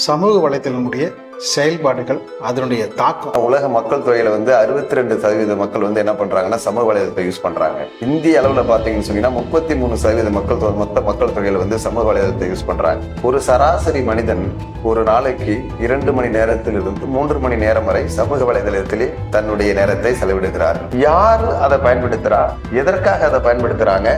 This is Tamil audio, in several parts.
சமூக வலைத்தளங்களுடைய செயல்பாடுகள் அதனுடைய தாக்கம். உலக மக்கள் தொகையில 62% மக்கள் என்ன பண்றாங்கன்னா சமூக வலைதளத்தை யூஸ் பண்றாங்க. இந்திய அளவுல பாத்தீங்கன்னு சொன்னீங்கன்னா 33% மக்கள் மொத்த மக்கள் தொகையில சமூக வலைதளத்தை யூஸ் பண்றாங்க. ஒரு சராசரி மனிதன் ஒரு நாளைக்கு 2 மணி நேரத்திலிருந்து 3 மணி நேரம் வரை சமூக வலைதளத்திலே தன்னுடைய நேரத்தை செலவிடுகிறார். யார் அதை பயன்படுத்துறா, எதற்காக அதை பயன்படுத்துறாங்க,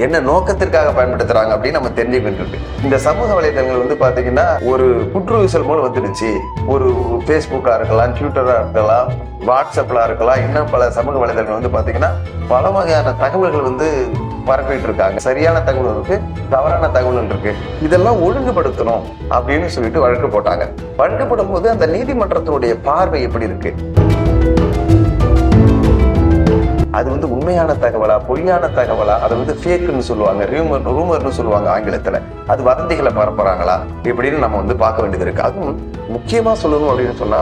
என்ன நோக்கத்திற்காக பயன்படுத்துறாங்க அப்படின்னு நம்ம தெரிஞ்சுக்கிட்டு இந்த சமூக வலைதளங்கள் பாத்தீங்கன்னா ஒரு புற்றுவிசல் மூலம் வந்துடுச்சு. ஒரு பேஸ்புக்கா இருக்கலாம், ட்விட்டரா இருக்கலாம், வாட்ஸ்அப்ல இருக்கலாம், இன்னும் பல சமூக வலைதளங்கள் பாத்தீங்கன்னா பல வகையான தகவல்கள் பரப்பிட்டு இருக்காங்க. சரியான தகவல் இருக்கு, தவறான தகவல் இருக்கு. இதெல்லாம் ஒழுங்குபடுத்தணும் அப்படின்னு சொல்லிட்டு வழக்கு போட்டாங்க. வழக்கு போடும் போது அந்த நீதிமன்றத்தினுடைய பார்வை எப்படி இருக்கு, அது உண்மையான தகவலா பொய்யான தகவலா, அது ஃபேக்குன்னு சொல்லுவாங்க, ரூமர்னு சொல்லுவாங்க ஆங்கிலத்துல, அது வதந்திகளை பரப்புறாங்களா இப்படின்னு நம்ம பார்க்க வேண்டியது இருக்கு. அதுவும் முக்கியமா சொல்லணும் அப்படின்னு சொன்னா,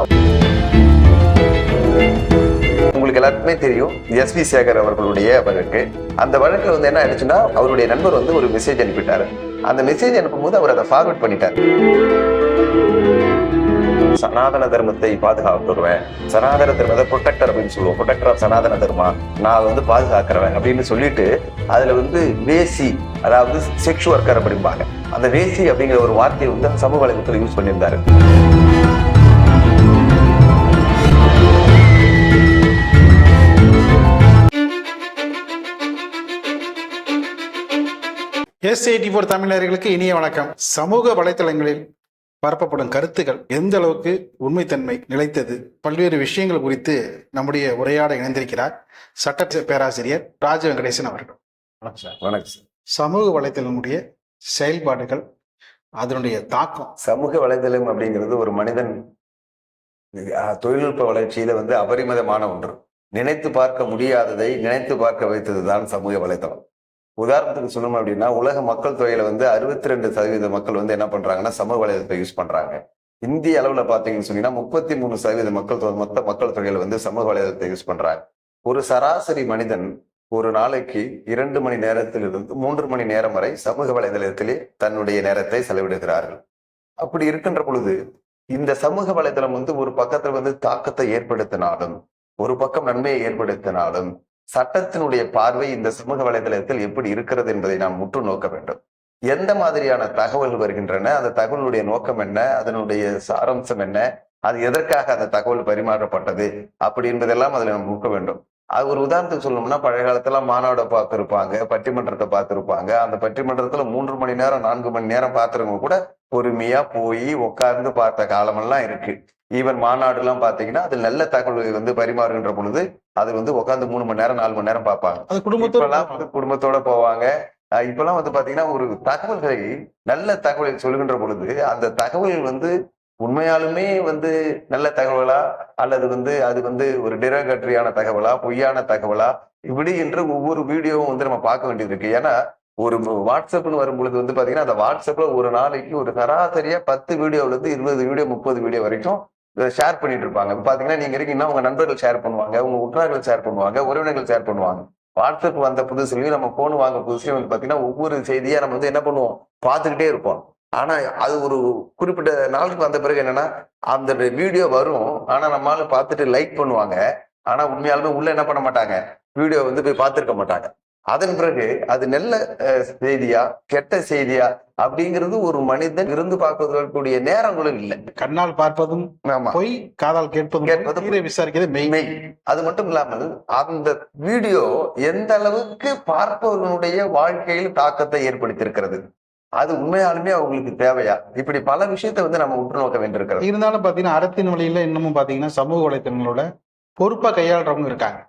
உங்களுக்கு எல்லாருக்குமே தெரியும் எஸ்.வி. சேகர் அவர்களுடைய வழக்கு. அந்த வழக்கு என்ன ஆயிடுச்சுன்னா, அவருடைய நண்பர் ஒரு மெசேஜ் அனுப்பிட்டாரு. அந்த மெசேஜ் அனுப்பும்போது அவர் அதை ஃபார்வர்ட் பண்ணிட்டார். சனாதன தர்மத்தை பாதுகாத்துருவேன், சனாதன தர்மத்தை ப்ரொடெக்டர் அப்படின்னு சொல்லுவோம், ப்ரொடெக்டர் ஆஃப் சனாதன தர்மா, நான் பாதுகாக்கிறவன் அப்படின்னு சொல்லிட்டு அதுல வேசி, அதாவது செக்ஸ் ஒர்க்கர் அப்படிம்பாங்க, அந்த வேசி அப்படிங்கிற ஒரு வார்த்தையை சமூக வலைதளத்தில் யூஸ் பண்ணியிருந்தாரு. S84 தமிழர்களுக்கு இனிய வணக்கம். சமூக வலைத்தளங்களில் பரப்பப்படும் கருத்துக்கள் எந்த அளவுக்கு உண்மைத்தன்மை நிலைத்தது, பல்வேறு விஷயங்கள் குறித்து நம்முடைய உரையாட இணைந்திருக்கிறார் சட்ட பேராசிரியர் ராஜ வெங்கடேசன் அவர்கள். வணக்கம் சார். வணக்கம் சார். சமூக வலைத்தளங்களுடைய செயல்பாடுகள் அதனுடைய தாக்கம். சமூக வலைதளம் அப்படிங்கிறது ஒரு மனிதன் தொழில்நுட்ப வளர்ச்சியில அபரிமிதமான ஒன்று. நினைத்து பார்க்க முடியாததை நினைத்து பார்க்க வைத்ததுதான் சமூக வலைதளம். உதாரணத்துக்கு சொல்லணும் அப்படின்னா, உலக மக்கள் தொகையில 62% மக்கள் என்ன பண்றாங்கன்னா சமூக வலைதளத்தை யூஸ் பண்றாங்க. இந்திய அளவுல பாத்தீங்கன்னு சொன்னீங்கன்னா 33% மக்கள் மொத்த மக்கள் தொகையில சமூக வலைதளத்தை யூஸ் பண்றாங்க. ஒரு சராசரி மனிதன் ஒரு நாளைக்கு 2 மணி நேரத்திலிருந்து 3 மணி நேரம் வரை சமூக வலைதளத்திலே தன்னுடைய நேரத்தை செலவிடுகிறார்கள். அப்படி இருக்கின்ற பொழுது இந்த சமூக வலைதளம் ஒரு பக்கத்துல தாக்கத்தை ஏற்படுத்தினாலும், ஒரு பக்கம் நன்மையை ஏற்படுத்தினாலும், சட்டத்தினுடைய பார்வை இந்த சமூக வலைதளத்தில் எப்படி இருக்கிறது என்பதை நாம் முற்று நோக்க வேண்டும். எந்த மாதிரியான தகவல்கள் வருகின்றன, அந்த தகவலுடைய நோக்கம் என்ன, அதனுடைய சாராம்சம் என்ன, அது எதற்காக அந்த தகவல் பரிமாறப்பட்டது அப்படி என்பதெல்லாம் அதுல நம்ம நோக்க வேண்டும். அது ஒரு உதாரணத்துக்கு சொல்லணும்னா, பழைய காலத்துல மாநாட பார்த்திருப்பாங்க, பட்டிமன்றத்தை பார்த்திருப்பாங்க. அந்த பட்டிமன்றத்துல 3 மணி நேரம் 4 மணி நேரம் பார்த்துறவங்க கூட பொறுமையா போய் உட்கார்ந்து பார்த்த காலமெல்லாம் இருக்கு. ஈவன் மாநாடு எல்லாம் பாத்தீங்கன்னா அது நல்ல தகவல் பரிமாறுகின்ற பொழுது அது உட்காந்து 3 மணி நேரம் 4 மணி நேரம் பார்ப்பாங்க. அது குடும்பத்தோட போவாங்க. இப்பெல்லாம் பாத்தீங்கன்னா ஒரு தகவல்களை நல்ல தகவலை சொல்லுகின்ற பொழுது அந்த தகவல் உண்மையாலுமே நல்ல தகவலா அல்லது அது ஒரு டிரகட்டரியான தகவலா பொய்யான தகவலா இப்படி என்று ஒவ்வொரு வீடியோவும் நம்ம பார்க்க வேண்டியது இருக்கு. ஏன்னா ஒரு வாட்ஸ்அப்னு வரும்பொழுது பாத்தீங்கன்னா அந்த வாட்ஸ்அப்ல ஒரு நாளைக்கு ஒரு சராசரியா 10 வீடியோல இருந்து 20 வீடியோ 30 வீடியோ வரைக்கும் ஷேர் பண்ணிட்டு இருப்பாங்க. பாத்தீங்கன்னா நீங்க இருக்கீங்கன்னா உங்க நண்பர்கள் ஷேர் பண்ணுவாங்க, உங்க உற்றார்கள் ஷேர் பண்ணுவாங்க, உறவினர்கள் ஷேர் பண்ணுவாங்க. வாட்ஸ்அப் வந்த புதுசுலயும் நம்ம போன் வாங்க புதுசுலயும் பாத்தீங்கன்னா ஒவ்வொரு செய்தியா நம்ம என்ன பண்ணுவோம், பார்த்துக்கிட்டே இருப்போம். ஆனா அது ஒரு குறிப்பிட்ட நாளுக்கு வந்த பிறகு என்னன்னா, அந்த வீடியோ வரும், ஆனா நம்மளால பார்த்துட்டு லைக் பண்ணுவாங்க. ஆனா உண்மையாலுமே உள்ள என்ன பண்ண மாட்டாங்க, வீடியோ போய் பார்த்திருக்க மாட்டாங்க. அதன் பிறகு அது நல்ல செய்தியா கெட்ட செய்தியா அப்படிங்கிறது ஒரு மனிதன் இருந்து பார்க்கக்கூடிய நேரங்களும் இல்லை. கண்ணால் பார்ப்பதும் போய் காதால் கேட்பதும் விசாரிக்கிறது மெய். அது மட்டும் இல்லாமல் அந்த வீடியோ எந்த அளவுக்கு பார்ப்பவர்களுடைய வாழ்க்கையில் தாக்கத்தை ஏற்படுத்தியிருக்கிறது, அது உண்மையாலுமே அவங்களுக்கு தேவையா, இப்படி பல விஷயத்தை நம்ம உற்று நோக்க வேண்டியிருக்கிறது. இருந்தாலும் பாத்தீங்கன்னா அறத்தின் வழியில இன்னமும் பாத்தீங்கன்னா சமூக வலைத்தளங்களோட பொறுப்பா கையாளுறவங்க இருக்காங்க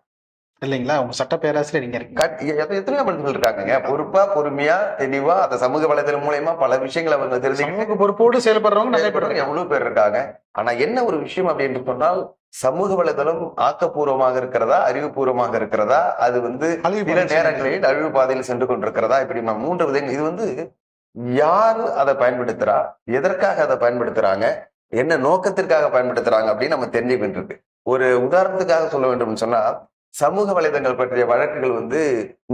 இல்லைங்களா? உங்க சட்ட பேராசிரியர் நீங்க எத்தனையோ மனிதர்கள் இருக்காங்க பொறுப்பா பொறுமையா தெளிவா அந்த சமூக வலைதளம் மூலயமா பல விஷயங்களை அவங்க தெரிஞ்சு பொறுப்போடு செயல்படுறவங்க நிறைய பேர் எவ்வளவு பேர் இருக்காங்க. ஆனா என்ன ஒரு விஷயம் அப்படின்னு சொன்னால், சமூக வலைதளம் ஆக்கப்பூர்வமாக இருக்கிறதா அறிவுபூர்வமாக இருக்கிறதா, அது சில நேரங்களில் அழிவு பாதையில் சென்று கொண்டிருக்கிறதா, இப்படி 3 விதங்கள். இது யாரு அதை பயன்படுத்துறா, எதற்காக அதை பயன்படுத்துறாங்க, என்ன நோக்கத்திற்காக பயன்படுத்துறாங்க அப்படின்னு நம்ம தெரிஞ்சுக்கிட்டு இருக்கு. ஒரு உதாரணத்துக்காக சொல்ல வேண்டும் சொன்னா, சமூக வலைதளங்கள் பற்றிய வழக்குகள்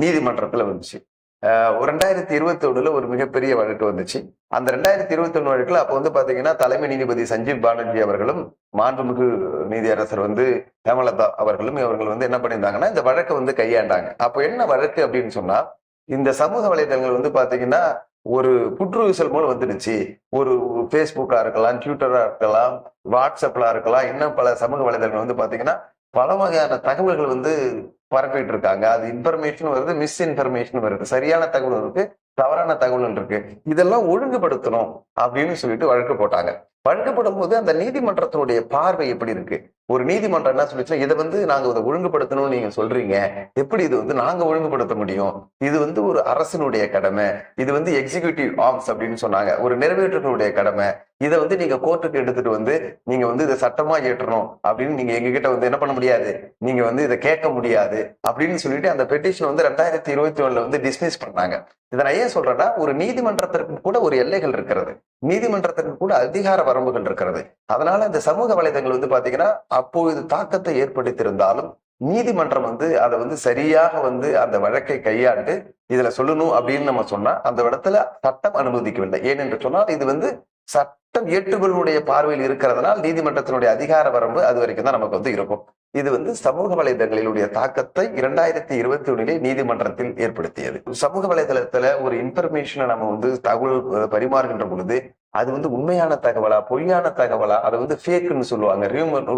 நீதிமன்றத்துல வந்துச்சு. 2021 ஒரு மிகப்பெரிய வழக்கு வந்துச்சு. அந்த 2021 வழக்குல அப்ப வந்து பாத்தீங்கன்னா தலைமை நீதிபதி சஞ்சீவ் பானர்ஜி அவர்களும் மாண்புமிகு நீதியரசர் வந்து ஹேமலதா அவர்களும் இவர்கள் வந்து என்ன பண்ணியிருந்தாங்கன்னா இந்த வழக்கை வந்து கையாண்டாங்க. அப்போ என்ன வழக்கு அப்படின்னு சொன்னா, இந்த சமூக வலைதளங்கள் வந்து பாத்தீங்கன்னா ஒரு புற்றுவிசல் மூலம் வந்துடுச்சு. ஒரு பேஸ்புக்கா இருக்கலாம், ட்விட்டரா இருக்கலாம், வாட்ஸ்அப்ல இருக்கலாம், இன்னும் பல சமூக வலைதளங்கள் வந்து பாத்தீங்கன்னா பல வகையான தகவல்கள் வந்து பரப்பிட்டு இருக்காங்க. அது இன்ஃபர்மேஷன் வருது, மிஸ் இன்ஃபர்மேஷன் வருது, சரியான தகவல் இருக்கு, தவறான தகவல் இருக்கு. இதெல்லாம் ஒழுங்குபடுத்தணும் அப்படின்னு சொல்லிட்டு வழக்கு போட்டாங்க. வழக்கு போடும்போது அந்த நீதிமன்றத்தினுடைய பார்வை எப்படி இருக்கு? ஒரு நீதிமன்றம் என்ன சொல்லிச்சுன்னா, இதை வந்து நாங்க இதை ஒழுங்குபடுத்தணும்னு நீங்க சொல்றீங்க, எப்படி இது வந்து நாங்க ஒழுங்குபடுத்த முடியும்? இது வந்து ஒரு அரசினுடைய கடமை, இது வந்து எக்ஸிகியூட்டிவ் ஆர்ம்ஸ் அப்படின்னு சொன்னாங்க, ஒரு நிறைவேற்றக்கூடிய கடமை. இதை வந்து நீங்க கோர்ட்டுக்கு எடுத்துட்டு வந்து நீங்க வந்து இதை சட்டமா ஏற்றணும் அப்படின்னு நீங்க எங்ககிட்ட வந்து என்ன பண்ண முடியாது, நீங்க வந்து இதை கேட்க முடியாது அப்படின்னு சொல்லிட்டு அந்த பெட்டிஷன் வந்து 2021 வந்து டிஸ்மிஸ் பண்ணாங்க. இதை நான் ஏன் சொல்றேன்னா, ஒரு நீதிமன்றத்திற்கு கூட ஒரு எல்லைகள் இருக்கிறது, நீதிமன்றத்திற்கு கூட அதிகார வரம்புகள் இருக்கிறது. அதனால இந்த சமூக வலைதளங்கள் வந்து பாத்தீங்கன்னா அப்போது தாக்கத்தை ஏற்படுத்தியிருந்தாலும் நீதிமன்றம் வந்து அதை வந்து சரியாக வந்து அந்த வழக்கை கையாண்டு இதுல சொல்லணும் அப்படின்னு நம்ம சொன்னா அந்த இடத்துல சட்டம் அனுமதிக்கவில்லை. ஏனென்று சொன்னால் இது வந்து சட்டம் ஏற்றுகளுடைய பார்வையில் இருக்கிறதுனால் நீதிமன்றத்தினுடைய அதிகார வரம்பு அது வரைக்கும் தான் நமக்கு வந்து இருக்கும். இது வந்து சமூக வலைதளங்களுடைய தாக்கத்தை 2021 நீதிமன்றத்தில் ஏற்படுத்தியது. சமூக வலைதளத்துல ஒரு இன்ஃபர்மேஷனை நம்ம வந்து தகவல் பரிமாறுகின்ற பொழுது அது வந்து உண்மையான தகவலா, பொய்யான தகவலா, அதை வந்து ஃபேக்குன்னு சொல்லுவாங்க,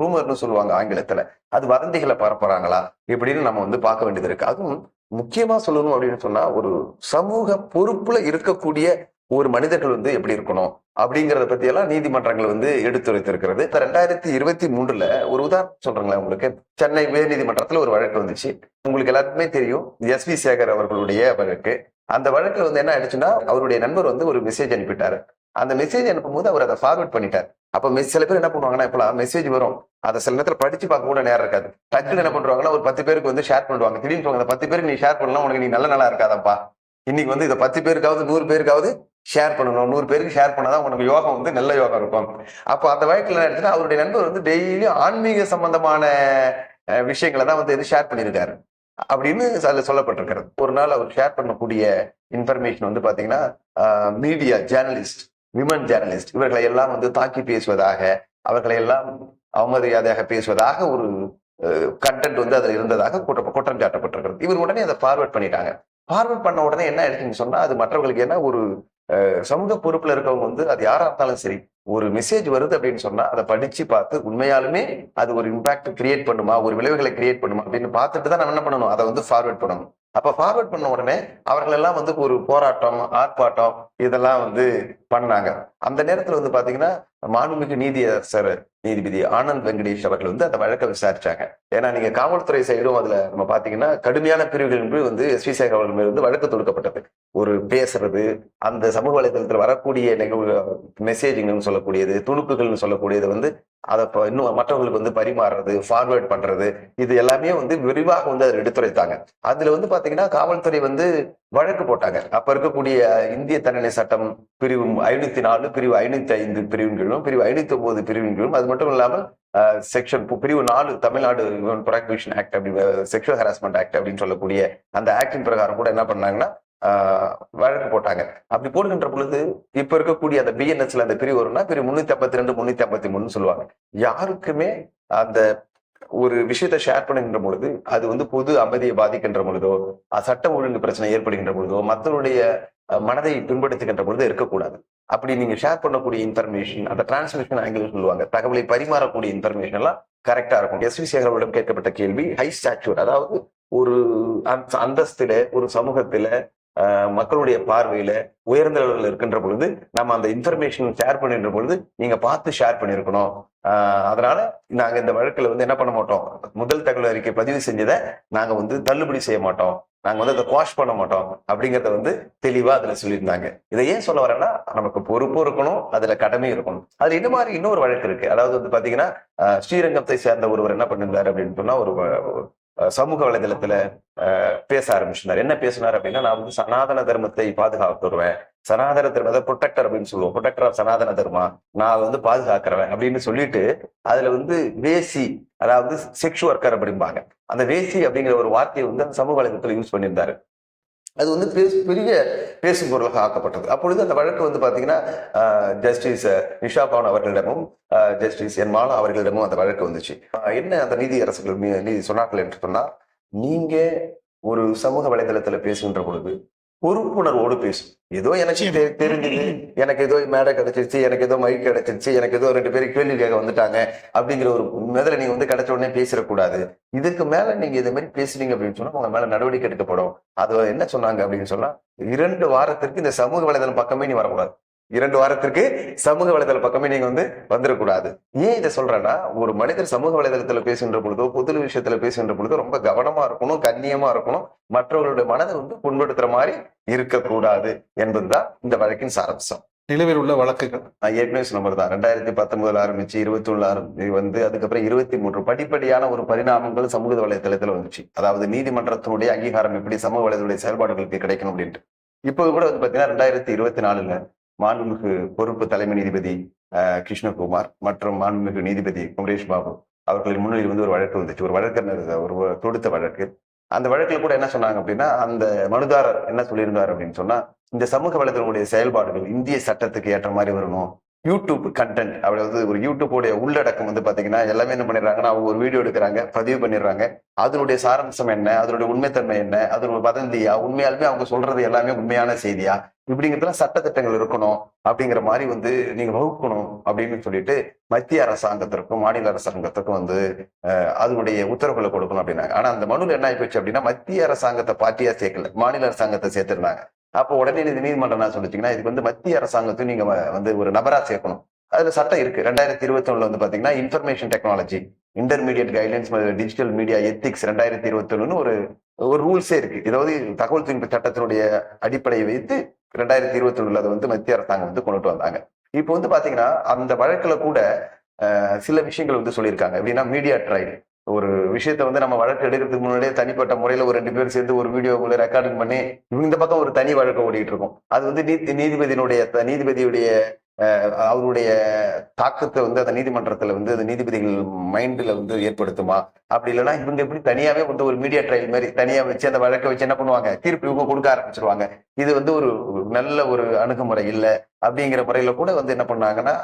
ரூமர்னு சொல்லுவாங்க ஆங்கிலத்துல, அது வதந்திகளை பரப்புறாங்களா இப்படின்னு நம்ம வந்து பார்க்க வேண்டியது இருக்கு. அதுவும் முக்கியமா சொல்லணும் அப்படின்னு சொன்னா, ஒரு சமூக பொறுப்புல இருக்கக்கூடிய ஒரு மனிதர்கள் வந்து எப்படி இருக்கணும் அப்படிங்கறத பத்தி எல்லாம் நீதிமன்றங்கள் வந்து எடுத்துரைத்திருக்கிறது. 2023 ஒரு உதாரணம் சொல்றேங்களேன் உங்களுக்கு. சென்னை உயர் நீதிமன்றத்துல ஒரு வழக்கு வந்துச்சு. உங்களுக்கு எல்லாருக்குமே தெரியும், எஸ்.வி. சேகர் அவர்களுடைய வழக்கு. அந்த வழக்குல வந்து என்ன ஆயிடுச்சுன்னா, அவருடைய நண்பர் வந்து ஒரு மெசேஜ் அனுப்பிட்டாரு. அந்த மெசேஜ் அனுப்பும்போது அவர் அதை ஃபார்வர்ட் பண்ணிட்டார். அப்ப சில பேர் என்ன பண்ணுவாங்கன்னா, இப்பெல்லாம் மெசேஜ் வரும், அதை சில நேரத்துல படிச்சு பார்க்க கூட நேரம் இருக்காது. டக்குன்னு என்ன பண்றாங்கன்னா, ஒரு 10 பேருக்கு வந்து ஷேர் பண்ணுவாங்க. திடீர்னு அந்த 10 பேருக்கு நீ ஷேர் பண்ணலாம், உனக்கு நீ நல்ல நாளா இருக்காதப்பா, இன்னைக்கு வந்து இதை 10 பேருக்காவது 100 பேருக்காவது ஷேர் பண்ணணும், 100 பேருக்கு ஷேர் பண்ணாதான் உனக்கு யோகம் வந்து நல்ல யோகம் இருக்கும். அப்போ அந்த வழக்கில் என்ன ஆயிடுச்சுன்னா, அவருடைய நண்பர் வந்து டெய்லியும் ஆன்மீக சம்பந்தமான விஷயங்களை தான் வந்து ஷேர் பண்ணியிருக்காரு அப்படின்னு அதுல சொல்லப்பட்டிருக்கிறது. ஒரு நாள் அவர் ஷேர் பண்ணக்கூடிய இன்ஃபர்மேஷன் வந்து பாத்தீங்கன்னா, மீடியா ஜேர்னலிஸ்ட், விமன் ஜேர்னலிஸ்ட் இவர்களை எல்லாம் வந்து தாக்கி பேசுவதாக, அவர்களை எல்லாம் அவமரியாதையாக பேசுவதாக ஒரு கண்டென்ட் வந்து அதுல இருந்ததாக குற்றம் சாட்டப்பட்டிருக்கிறது. இவர் உடனே அதை ஃபார்வர்ட் பண்ணிட்டாங்க. ஃபார்வர்ட் பண்ண உடனே என்ன ஆயிடுச்சுன்னு சொன்னா, அது மற்றவர்களுக்கு என்ன, ஒரு சமூக பொறுப்புல இருக்கவங்க வந்து அது யாரா இருந்தாலும் சரி, ஒரு மெசேஜ் வருது அப்படின்னு சொன்னா அதை படிச்சு பார்த்து உண்மையாலுமே அது ஒரு இம்பாக்ட் கிரியேட் பண்ணுமா, ஒரு விளைவுகளை கிரியேட் பண்ணுமா அப்படின்னு பார்த்துட்டு தான் நம்ம என்ன பண்ணணும், அதை வந்து ஃபார்வர்ட் பண்ணணும். அப்ப ஃபார்வர்ட் பண்ண உடனே அவர்கள் எல்லாம் வந்து ஒரு போராட்டம், ஆர்ப்பாட்டம் இதெல்லாம் வந்து பண்ணாங்க. அந்த நேரத்துல வந்து பாத்தீங்கன்னா, மாண்புமிகு நீதியரசர் நீதிபதி ஆனந்த் வெங்கடேஷ் அவர்கள் வந்து அந்த வழக்கை விசாரிச்சாங்க. ஏன்னா நீங்க காவல்துறை சைடும் அதுல நம்ம பாத்தீங்கன்னா கடுமையான பிரிவுகள் வந்து எஸ்.வி. சேகர் அவர்கள் மீது வந்து வழக்கு தொடுக்கப்பட்டது. ஒரு பேசுறது, அந்த சமூக வலைதளத்தில் வரக்கூடிய மெசேஜிங்னு சொல்லக்கூடியது, துணுக்குகள்னு சொல்லக்கூடியது வந்து அதை இன்னும் மற்றவங்களுக்கு வந்து பரிமாறுறது, ஃபார்வர்ட் பண்றது, இது எல்லாமே வந்து விரிவாக வந்து அதை எடுத்துரைத்தாங்க. அதுல வந்து பாத்தீங்கன்னா காவல்துறை வந்து வழக்கு போட்டாங்க. அப்ப இருக்கக்கூடிய இந்திய தண்டனை சட்டம் பிரிவு 504, பிரிவு 505 பிரிவின் கீழும், பிரிவு 509 பிரிவின் கீழும், அது மட்டும் இல்லாமல் செக்ஷன் பிரிவு 4 தமிழ்நாடு ப்ராகிபிஷன் ஆக்ட் அப்படி செக்ஷுவல் ஹராஸ்மெண்ட் ஆக்ட் அப்படின்னு சொல்லக்கூடிய அந்த ஆக்டின் பிரகாரம் கூட என்ன பண்ணாங்கன்னா வழக்கு போட்டாங்க. அப்படி போடுகின்ற பொழுது இப்ப இருக்கக்கூடிய அந்த பிஎன்எஸ்ல அந்த பிரிவு வரும்னா பிரிவு 352, 353 சொல்லுவாங்க. யாருக்குமே அந்த ஒரு விஷயத்தை ஷேர் பண்ணுகின்ற பொழுது அது வந்து பொது அமைதியை பாதிக்கின்ற பொழுதோ, சட்டம் ஒழுங்கு பிரச்சனை ஏற்படுகின்ற பொழுதோ, மக்களுடைய மனதை பின்படுத்துகின்ற பொழுது இருக்கக்கூடாது. அப்படி நீங்க ஷேர் பண்ணக்கூடிய இன்ஃபர்மேஷன், அந்த டிரான்ஸ்மிஷன் ஆங்கிள் சொல்லுவாங்க, தகவலை பரிமாறக்கூடிய இன்ஃபர்மேஷன் எல்லாம் கரெக்டா இருக்கும். எஸ்.வி. சேகரிடம் கேட்கப்பட்ட கேள்வி ஹை ஸ்டாச்சூர், அதாவது ஒரு அந்தஸ்துல, ஒரு சமூகத்துல, மக்களுடைய பார்வையில உயர்ந்த அளவில் இருக்கின்ற பொழுது நம்ம அந்த இன்ஃபர்மேஷன் ஷேர் பண்ணின்ற பொழுது நீங்க பார்த்து ஷேர் பண்ணிருக்கணும். அதனால நாங்க இந்த வழக்குல வந்து என்ன பண்ண மாட்டோம், முதல் தகவல் அறிக்கை பதிவு செஞ்சதை நாங்க வந்து தள்ளுபடி செய்ய மாட்டோம், நாங்க வந்து அதை குவாஷ் பண்ண மாட்டோம் அப்படிங்கறத வந்து தெளிவா அதுல சொல்லியிருந்தாங்க. இதை ஏன் சொல்ல வரேன்னா, நமக்கு பொறுப்பும் இருக்கணும், அதுல கடமை இருக்கணும். அதுல இந்த மாதிரி இன்னொரு வழக்கு இருக்கு. அதாவது வந்து பாத்தீங்கன்னா, ஸ்ரீரங்கத்தை சேர்ந்த ஒருவர் என்ன பண்ணிருந்தாரு அப்படின்னு சொன்னா, ஒரு சமூக வலைதளத்துல பேச ஆரம்பிச்சிருந்தார். என்ன பேசினார் அப்படின்னா, நான் வந்து சனாதன தர்மத்தை பாதுகாத்து வருவேன், சனாதன தர்ம ப்ரொடெக்டர் அப்படின்னு சொல்லுவோம், ப்ரொடெக்டர் ஆஃப் சனாதன தர்மா, நான் வந்து பாதுகாக்கிறவன் அப்படின்னு சொல்லிட்டு அதுல வந்து வேசி, அதாவது செக்ஸ் ஒர்க்கர் அப்படிம்பாங்க, அந்த வேசி அப்படிங்கிற ஒரு வார்த்தையை வந்து அந்த சமூக வலைதளத்துல யூஸ் பண்ணியிருந்தாரு. அது வந்து பெரிய பேசும் பொருளாக ஆக்கப்பட்டது. அப்பொழுது அந்த வழக்கு வந்து பாத்தீங்கன்னா ஜஸ்டிஸ் நிஷா பவன் அவர்களிடமும் ஜஸ்டிஸ் என் மாலா அவர்களிடமும் அந்த வழக்கு வந்துச்சு. என்ன அந்த நீதி அரசர்கள் நீதி சொன்னார்கள் என்று சொன்னா, நீங்க ஒரு சமூக வலைதளத்துல பேசுகின்ற பொழுது பொறுப்புணர்வோடு பேசும். ஏதோ எனக்கு தெரிஞ்சது, எனக்கு ஏதோ மேடை கிடைச்சிருச்சு, எனக்கு ஏதோ மைக் கிடைச்சிருச்சு, எனக்கு ஏதோ 2 பேர் கேள்வி கேட்க வந்துட்டாங்க அப்படிங்கிற ஒரு முதல்ல நீங்க வந்து கிடைச்ச உடனே பேசிடக்கூடாது. இதுக்கு மேல நீங்க இந்த மாதிரி பேசுனீங்க அப்படின்னு சொன்னா உங்க மேல நடவடிக்கை எடுக்கப்படும். அது என்ன சொன்னாங்க அப்படின்னு சொன்னா, 2 வாரத்திற்கு இந்த சமூக வலைதளம் பக்கமே நீ வரக்கூடாது. 2 வாரத்திற்கு சமூக வலைதள பக்கமே நீங்க வந்து வந்துடக்கூடாது. ஏன் இதை சொல்றேன்னா, ஒரு மனிதர் சமூக வலைதளத்துல பேசுகின்ற பொழுதோ பொது விஷயத்துல பேசுகின்ற பொழுதோ ரொம்ப கவனமா இருக்கணும், கண்ணியமா இருக்கணும், மற்றவர்களுடைய மனதை வந்து புண்படுத்துற மாதிரி இருக்கக்கூடாது என்பதுதான் இந்த வழக்கின் சாராம்சம். நிலுவையில் உள்ள வழக்குகள் நான் ஏற்கனவே சொன்ன மாதிரி தான் 2019 ஆரம்பிச்சு 21 வந்து அதுக்கப்புறம் 23 படிப்படியான ஒரு பரிணாமங்கள் சமூக வலைதளத்துல வந்துச்சு. அதாவது நீதிமன்றத்தினுடைய அங்கீகாரம் எப்படி சமூக வலைதளுடைய செயல்பாடுகளுக்கு கிடைக்கணும் அப்படின்ட்டு. இப்போது கூட வந்து பாத்தீங்கன்னா 2024 மாண்புமிகு பொறுப்பு தலைமை நீதிபதி கிருஷ்ணகுமார் மற்றும் மாண்புமிகு நீதிபதி குமரேஷ் பாபு அவர்களின் முன்னிலையில் வந்து ஒரு வழக்கு வந்துச்சு. ஒரு வழக்கறிஞர் ஒரு தொடுத்த வழக்கு. அந்த வழக்குல கூட என்ன சொன்னாங்க அப்படின்னா, அந்த மனுதாரர் என்ன சொல்லியிருந்தார் அப்படின்னு சொன்னா, இந்த சமூக வலைதளங்களுடைய செயல்பாடுகள் இந்திய சட்டத்துக்கு ஏற்ற மாதிரி வரணும். யூடியூப் கண்டென்ட், அதாவது ஒரு யூடியூபோடைய உள்ளடக்கம் வந்து பாத்தீங்கன்னா எல்லாமே என்ன பண்ணிடுறாங்கன்னா, அவங்க ஒரு வீடியோ எடுக்கிறாங்க, பதிவு பண்ணிடுறாங்க. அதனுடைய சாராம்சம் என்ன, அதனுடைய உண்மைத்தன்மை என்ன, அதனுடைய வதந்தியா, உண்மையாலுமே அவங்க சொல்றது எல்லாமே உண்மையான செய்தியா, இப்படிங்கிறதுலாம் சட்டத்திட்டங்கள் இருக்கணும் அப்படிங்கிற மாதிரி வந்து நீங்க வகுக்கணும் அப்படின்னு சொல்லிட்டு மத்திய அரசாங்கத்திற்கும் மாநில அரசாங்கத்திற்கும் வந்து அதனுடைய உத்தரவுகளை கொடுக்கணும் அப்படின்னாங்க. ஆனா அந்த மனுவில் என்ன ஆயிப்போச்சு அப்படின்னா, மத்திய அரசாங்கத்தை பார்ட்டியா சேர்க்கல, மாநில அரசாங்கத்தை சேர்த்திருந்தாங்க. அப்போ உடனே நீதிமன்றம் என்ன சொல்லிச்சீங்கன்னா, இதுக்கு வந்து மத்திய அரசாங்கத்தையும் நீங்க வந்து ஒரு நபரா சேர்க்கணும். அதுல சட்டம் இருக்கு. 2021 வந்து பாத்தீங்கன்னா information technology intermediate guidelines digital media ethics 2021 ஒரு ரூல்ஸே இருக்கு. இதாவது தகவல் தொழில்நுட்ப சட்டத்தினுடைய அடிப்படையை வைத்து 2021 அதை வந்து மத்திய அரசாங்கம் வந்து கொண்டுட்டு வந்தாங்க. இப்போ வந்து பாத்தீங்கன்னா அந்த வழக்குல கூட சில விஷயங்கள் வந்து சொல்லியிருக்காங்க. எப்படின்னா மீடியா ட்ரையல், ஒரு விஷயத்த வந்து நம்ம வழக்கு எடுக்கிறதுக்கு முன்னாடியே தனிப்பட்ட முறையில ஒரு 2 பேர் சேர்ந்து ஒரு வீடியோக்குள்ள ரெக்கார்டிங் பண்ணி இந்த பக்கம் ஒரு தனி வழக்கு ஓடிட்டு இருக்கும். அது வந்து நீதிபதியுடைய அவருடைய தாக்கத்தை வந்து அந்த நீதிமன்றத்துல வந்து அந்த நீதிபதிகள் மைண்ட்ல வந்து ஏற்படுத்துமா, அப்படி இல்லைன்னா இவங்க எப்படி தனியாவே வந்து ஒரு மீடியா ட்ரையல் மாதிரி தனியா வச்சு அந்த வழக்கை வச்சு என்ன பண்ணுவாங்க, தீர்ப்பு இவங்க கொடுக்க ஆரம்பிச்சிருவாங்க. இது வந்து ஒரு நல்ல ஒரு அணுகுமுறை இல்லை அப்படிங்கிற முறையில கூட வந்து என்ன பண்ணாங்கன்னா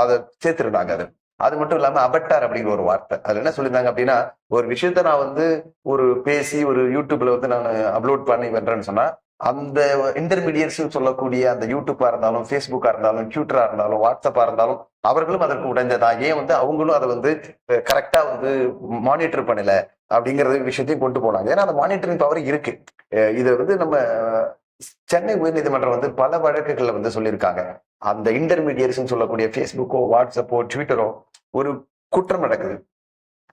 அதை சேர்த்திருந்தாங்க. அது மட்டும் இல்லாம அபட்டார் அப்படிங்கிற ஒரு வார்த்தை, அதுல என்ன சொல்லியிருந்தாங்க அப்படின்னா, ஒரு விஷயத்த நான் வந்து ஒரு பேசி ஒரு யூடியூப்ல வந்து நான் அப்லோட் பண்ணி பண்றேன்னு சொன்னா, அந்த இன்டர்மீடியட்ஸ் சொல்லக்கூடிய அந்த யூடியூப்பா இருந்தாலும், ஃபேஸ்புக்கா இருந்தாலும், ட்விட்டரா இருந்தாலும், வாட்ஸ்அப்பா இருந்தாலும், அவர்களும் அதற்கு உடைஞ்சதா, ஏன் வந்து அவங்களும் அதை வந்து கரெக்டா வந்து மானிட்டர் பண்ணல அப்படிங்கிற விஷயத்தையும் கொண்டு போனாங்க. ஏன்னா அந்த மானிட்டரிங் பவர் இருக்கு. இதை வந்து நம்ம சென்னை உயர்நீதிமன்றம் வந்து பல வழக்குகள்ல வந்து சொல்லியிருக்காங்க. அந்த இன்டர்மீடியட்ஸ் சொல்லக்கூடிய ஃபேஸ்புக்கோ, வாட்ஸ்அப்போ, ட்விட்டரோ ஒரு குற்றம் நடக்குது,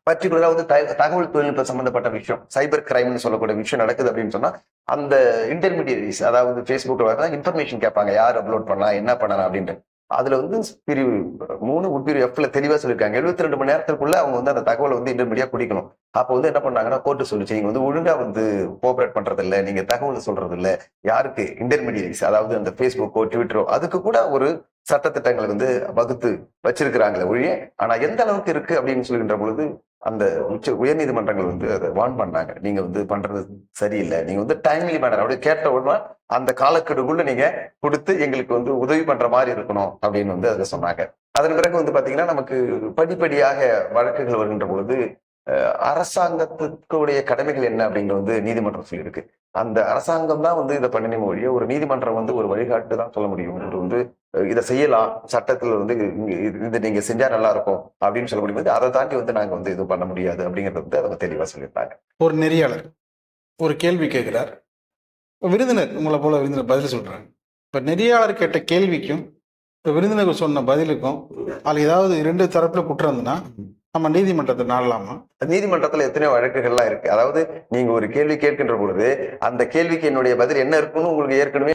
பர்டிகுலரா வந்து தகவல் தொழில்நுட்பம் சம்பந்தப்பட்ட விஷயம், சைபர் கிரைம்னு சொல்லக்கூடிய விஷயம் நடக்குது அப்படின்னு சொன்னா, அந்த இன்டர்மீடியட்ஸ் அதாவது ஃபேஸ்புக்ல இன்ஃபர்மேஷன் கேட்பாங்க, யார் அப்லோட் பண்ணலாம், என்ன பண்ணலாம் அப்படின்ட்டு. அதுல வந்து பிரிவு 3 உட்பிரிவு Fல தெளிவா சொல்லியிருக்காங்க. 72 மணி நேரத்துக்குள்ள அவங்க வந்து அந்த தகவலை வந்து இன்டர்மீடியா குடிக்கணும். அப்போ வந்து என்ன பண்ணாங்கன்னா, கோர்ட்டு சொல்லிச்சு, நீங்க வந்து ஒழுங்கா வந்து கோஆபரேட் பண்றது இல்ல, நீங்க தகவல் சொல்றது இல்ல. யாருக்கு? இன்டர்மீடியட்ஸ், அதாவது அந்த ஃபேஸ்புக்கோ ட்விட்டரோ, அதுக்கு கூட ஒரு சட்டத்திட்டங்களை வந்து வகுத்து வச்சிருக்கிறாங்களே ஒழிய, ஆனா எந்த அளவுக்கு இருக்கு அப்படின்னு சொல்கின்ற பொழுது அந்த உயர்நீதிமன்றங்கள் வந்து அதை வார்ன் பண்ணாங்க. நீங்க வந்து பண்றது சரியில்லை, நீங்க வந்து டைம்லி மேனர் அப்படி கேட்ட உடனே அந்த காலக்கெடுக்குள்ள நீங்க கொடுத்து எங்களுக்கு வந்து உதவி பண்ற மாதிரி இருக்கணும் அப்படின்னு வந்து அதை சொன்னாங்க. அதன் பிறகு வந்து பாத்தீங்கன்னா, நமக்கு படிப்படியாக வழக்குகள் வருகின்ற பொழுது அரசாங்கத்துக்குடைய கடமைகள் என்ன அப்படிங்கிற வந்து நீதிமன்றம் சொல்லியிருக்கு. அந்த அரசாங்கம் தான் வந்து இதை பண்ணணும் ஒழிய ஒரு நீதிமன்றம் வந்து ஒரு வழிகாட்டு தான் சொல்ல முடியும். இது வந்து இதை செய்யலாம், சட்டத்துல வந்து இது நீங்க செஞ்சா நல்லா இருக்கும் அப்படின்னு சொல்ல முடியும். அதை தாண்டி வந்து நாங்க வந்து இது பண்ண முடியாது அப்படிங்கறது வந்து அவங்க தெளிவா சொல்லியிருந்தாங்க. ஒரு நெறியாளர் ஒரு கேள்வி கேட்கிறார், விருந்தினர் உங்களை போல விருந்தினர் பதில் சொல்றாங்க. இப்ப நெறியாளர் கேட்ட கேள்விக்கும் இப்ப விருந்தினர் சொன்ன பதிலுக்கும் அதுல ஏதாவது 2 தரப்புல குற்றம் இருந்ததுன்னா நம்ம நீதிமன்றத்தை நாடலாமா? நீதிமன்றத்துல எத்தனையோ வழக்குகள்லாம் இருக்கு. அதாவது நீங்க ஒரு கேள்வி கேட்கின்ற பொழுது அந்த கேள்விக்கு என்னுடைய பதில் என்ன இருக்குன்னு உங்களுக்கு ஏற்கனவே